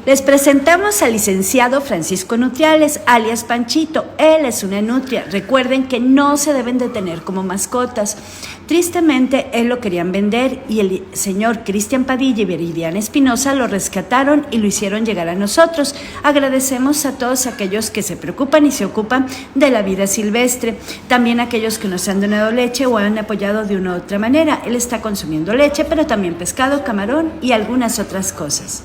Les presentamos al licenciado Francisco Nutriales, alias Panchito. Él es una nutria. Recuerden que no se deben de tener como mascotas. Tristemente, él lo querían vender y el señor Cristian Padilla y Viridiana Espinosa lo rescataron y lo hicieron llegar a nosotros. Agradecemos a todos aquellos que se preocupan y se ocupan de la vida silvestre. También a aquellos que nos han donado leche o han apoyado de una u otra manera. Él está consumiendo leche, pero también pescado, camarón y algunas otras cosas.